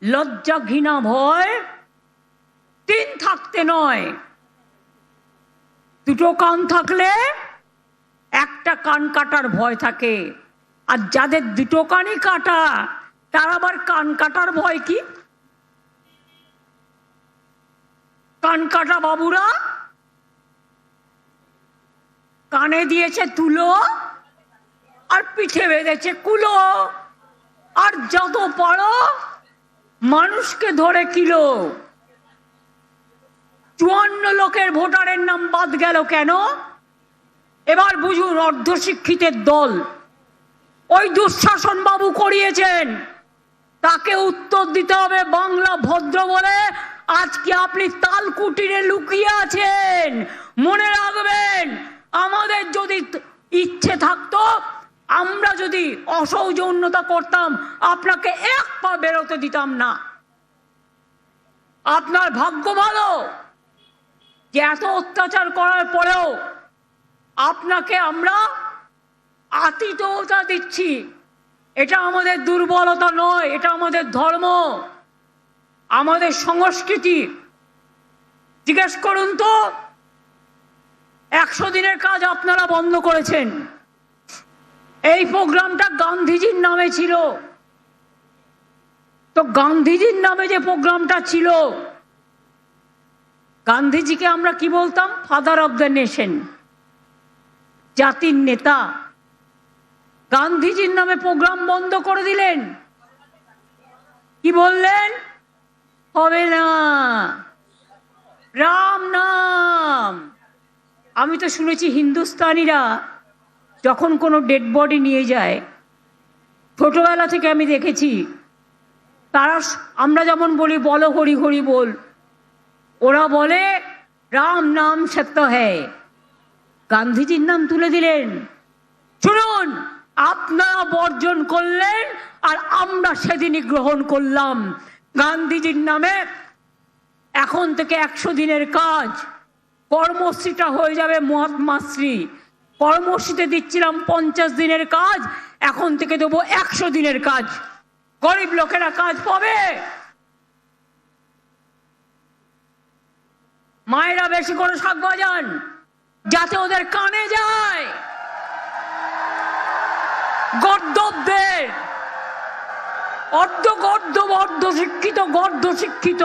লজ্জা ঘৃণা ভয় তিন থাকতে নয়, দুটো কান থাকলে একটা কান কাটার ভয় থাকে। আর যাদের দুটো কানই কাটা তার আবার কান কাটার ভয় কি? কান কাটা বাবুরা কানে দিয়েছে তুলো আর পিঠে বেঁধেছে কুলো, আর যত পারো মানুষকে ধরে কিলো। 54 লোকের ভোটারের নাম বাদ গেল কেন? এবার বুঝুন অর্ধশিক্ষিতের দল ওই দুঃশাসন বাবু করিয়েছেন, তাকে উত্তর দিতে হবে বাংলা ভদ্র বলে। আজকে আপনি তালকুটিরে লুকিয়ে আছেন, মনে রাখবেন আমাদের যদি ইচ্ছে থাকতো, আমরা যদি অসৌজন্যতা করতাম আপনাকে এক পা বেরোতে দিতাম না। আপনার ভাগ্য ভালো যে এত অত্যাচার করার পরেও আপনাকে আমরা আতিথ্যতা দিচ্ছি। এটা আমাদের দুর্বলতা নয়, এটা আমাদের ধর্ম, আমাদের সংস্কৃতি। জিজ্ঞেস করুন তো, 100 দিনের কাজ আপনারা বন্ধ করেছেন। এই প্রোগ্রামটা গান্ধীজির নামে ছিল, তো গান্ধীজির নামে যে প্রোগ্রামটা ছিল, গান্ধীজিকে আমরা কি বলতাম? ফাদার অব দ্য নেশন, জাতির নেতা। গান্ধীজির নামে প্রোগ্রাম বন্ধ করে দিলেন। কি বললেন? হবে না, রাম নাম। আমি তো শুনেছি হিন্দুস্তানিরা যখন কোনো ডেড বডি নিয়ে যায়, ছোটবেলা থেকে আমি দেখেছি, তারা আমরা যেমন বলি বলো হরি হরি বল, ওরা বলে রাম নাম সত্য হ্যায়। গান্ধীজির নাম তুলে দিলেন। শুনুন, আপনারা বর্জন করলেন আর আমরা সেদিনই গ্রহণ করলাম। গান্ধীজির নামে এখন থেকে 100 দিনের কাজ, কর্মশ্রীটা হয়ে যাবে মহাত্মাশ্রী। কর্মশ্রীতে দিচ্ছিলাম 50 দিনের কাজ, এখন থেকে দেবো 100 দিনের কাজ। গরিব লোকেরা কাজ পাবে। মায়েরা বেশি করে শাক বাজান যাতে ওদের কানে যায়। গর্দবদের অর্ধ শিক্ষিত গর্ধ শিক্ষিত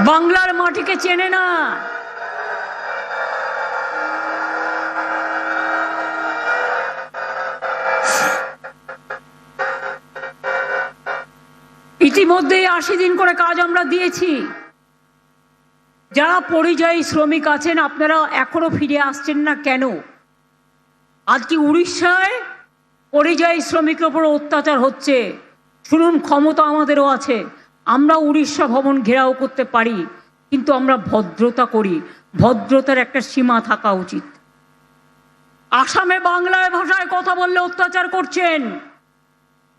বাংলার মাটিকে চেনে না। ইতিমধ্যেই 80 দিন করে কাজ আমরা দিয়েছি। যারা পরিযায়ী শ্রমিক আছেন আপনারা এখনো ফিরে আসছেন না কেন? আজকে উড়িষ্যায় পরিযায়ী শ্রমিকের উপর অত্যাচার হচ্ছে। শুনুন, ক্ষমতা আমাদেরও আছে, আমরা উড়িষ্যা ভবন ঘেরাও করতে পারি, কিন্তু আমরা ভদ্রতা করি। ভদ্রতার একটা সীমা থাকা উচিত। আসামে বাংলায় ভাষায় কথা বললে অত্যাচার করছেন,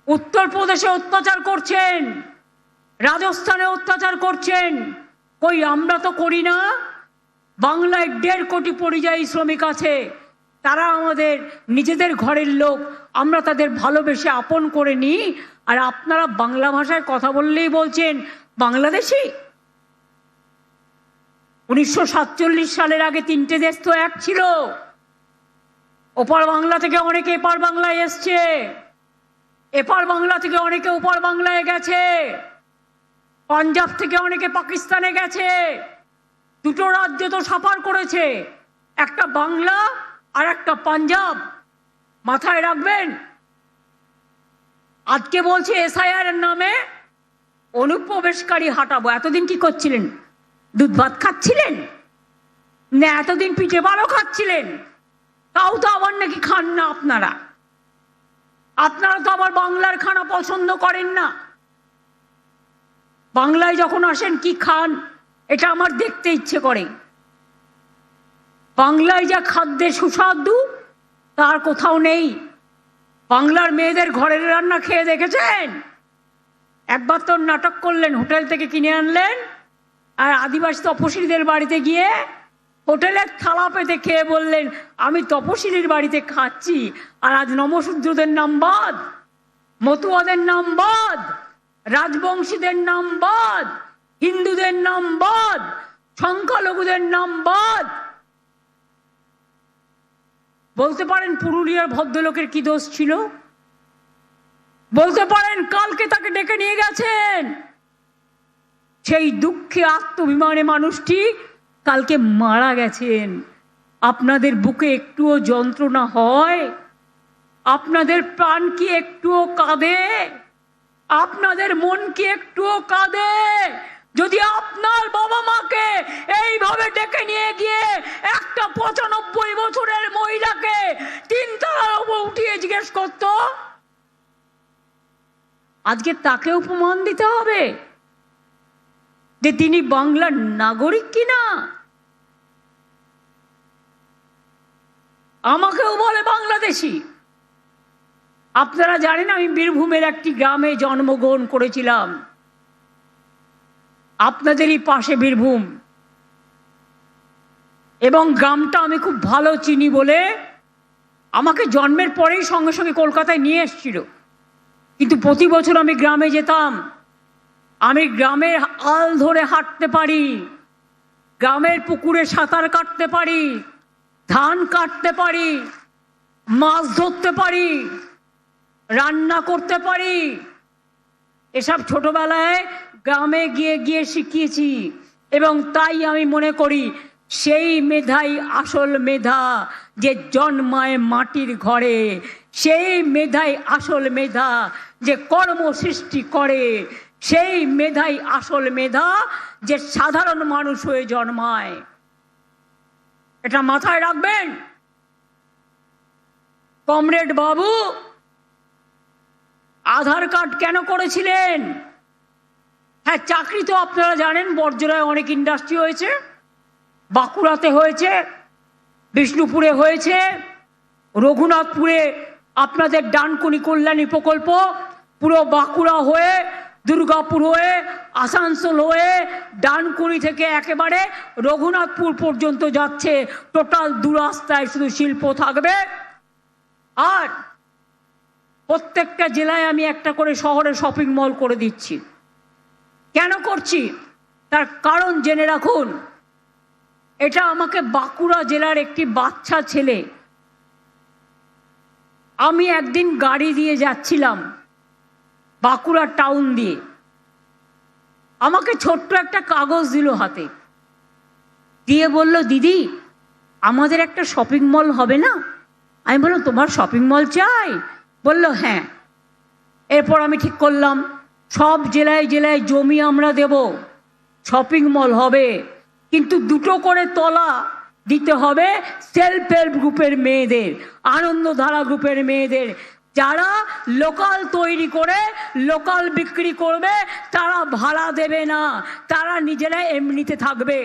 উত্তরপ্রদেশে অত্যাচার করছেন, রাজস্থানে অত্যাচার করছেন। কই আমরা তো করি না? বাংলায় 1.5 কোটি পরিযায়ী শ্রমিক আছে, তারা আমাদের নিজেদের ঘরের লোক, আমরা তাদের ভালোবেসে আপন করে নিই। আর আপনারা বাংলা ভাষায় কথা বললেই বলছেন বাংলাদেশি। 1947 সালের আগে 3টে দেশ তো এক ছিল। ওপার বাংলা থেকে অনেকে এপার বাংলায় এসছে, এপার বাংলা থেকে অনেকে ওপার বাংলায় গেছে, পাঞ্জাব থেকে অনেকে পাকিস্তানে গেছে। দুটো রাজ্য তো সাফার করেছে, একটা বাংলা আর একটা পাঞ্জাব। মাথায় রাখবেন। আজকে বলছে এসআইআর নামে অনুপ্রবেশকারী হাঁটাবো। এতদিন কি করছিলেন? দুধ ভাত খাচ্ছিলেন না? এতদিন পিঠে ভালো খাচ্ছিলেন? তাও তো আবার নাকি খান না আপনারা। আপনারা তো আবার বাংলার খানা পছন্দ করেন না। বাংলায় যখন আসেন কি খান এটা আমার দেখতে ইচ্ছে করে। বাংলায় যা খাদ্যের সুস্বাদু তার কোথাও নেই। বাংলার মেয়েদের ঘরের রান্না খেয়ে দেখেছেন? একবার তো নাটক করলেন, হোটেল থেকে কিনে আনলেন, আর আদিবাসী তপশিলীদের বাড়িতে গিয়ে হোটেলের থালা পেতে খেয়ে বললেন আমি তপশিলির বাড়িতে খাচ্ছি, আর আজ নমশূদ্রদের নাম বাদ, মতুয়াদের নাম বাদ, রাজবংশীদের নাম বাদ, হিন্দুদের নাম বাদ, সংখ্যালঘুদের নাম বাদ। বলতে পারেন পুরুলিয়ার ভদ্রলোকের কি দোষ ছিল? বলতে পারেন কালকে তাকে ডেকে নিয়ে গেছেন, সেই দুঃখে আত্মবিমানে মানুষটি কালকে মারা গেছেন। আপনাদের বুকে একটুও যন্ত্রণা হয়? আপনাদের প্রাণ কি একটুও কাঁদে? আপনাদের মন কি একটুও কাঁদে? যদি আপনার বাবা মাকে এইভাবে ডেকে নিয়ে গিয়ে একটা 95 বছরের মহিলাকে 3 তলার উপর উঠিয়ে জিজ্ঞেস করত, আজকে তাকে উপমান দিতে হবে যে তিনি বাংলার নাগরিক কিনা? আমাকেও বলে বাংলাদেশি। আপনারা জানেন আমি বীরভূমের একটি গ্রামে জন্মগ্রহণ করেছিলাম, আপনাদেরই পাশে বীরভূম, এবং গ্রামটা আমি খুব ভালো চিনি বলে আমাকে জন্মের পরেই সঙ্গে সঙ্গে কলকাতায় নিয়ে এসেছিল। কিন্তু প্রতি বছর আমি গ্রামে যেতাম। আমি গ্রামের আল ধরে হাঁটতে পারি, গ্রামের পুকুরে সাঁতার কাটতে পারি, ধান কাটতে পারি, মাছ ধরতে পারি, রান্না করতে পারি। এসব ছোটবেলায় গ্রামে গিয়ে গিয়ে শিখিয়েছি, এবং তাই আমি মনে করি সেই মেধাই আসল মেধা যে জন্মায় মাটির ঘরে, সেই মেধাই আসল মেধা যে কর্ম সৃষ্টি করে, সেই মেধাই আসল মেধা যে সাধারণ মানুষ হয়ে জন্মায়। এটা মাথায় রাখবেন। কমরেড বাবু আধার কার্ড কেন করেছিলেন? হ্যাঁ, চাকরি তো আপনারা জানেন, বর্জরায় অনেক ইন্ডাস্ট্রি হয়েছে, বাঁকুড়াতে হয়েছে, বিষ্ণুপুরে হয়েছে, রঘুনাথপুরে আপনাদের ডানকুনি কল্যাণী প্রকল্প পুরো বাঁকুড়া হয়ে, দুর্গাপুর হয়ে, আসানসোল হয়ে, ডানকুনি থেকে একেবারে রঘুনাথপুর পর্যন্ত যাচ্ছে। টোটাল 2 রাস্তায় শুধু শিল্প থাকবে। আর প্রত্যেকটা জেলায় আমি একটা করে শহরে শপিং মল করে দিচ্ছি। কেন করছি তার কারণ জেনে রাখুন। এটা আমাকে বাঁকুড়া জেলার একটি বাচ্চা ছেলে, আমি একদিন গাড়ি দিয়ে যাচ্ছিলাম বাঁকুড়া টাউন দিয়ে, আমাকে ছোট্ট একটা কাগজ দিল হাতে, দিয়ে বলল দিদি আমাদের একটা শপিং মল হবে না? আমি বললাম তোমার শপিং মল চাই? বলল হ্যাঁ। এরপর আমি ঠিক করলাম সব জেলায় জেলায় জমি আমরা দেব, শপিং মল হবে, কিন্তু 2টো করে তলা দিতে হবে সেলফ হেল্প গ্রুপের মেয়েদের, আনন্দধারা গ্রুপের মেয়েদের, যারা লোকাল তৈরি করে লোকাল বিক্রি করবে, তারা ভাড়া দেবে না, তারা নিজেরা এমনিতে থাকবে।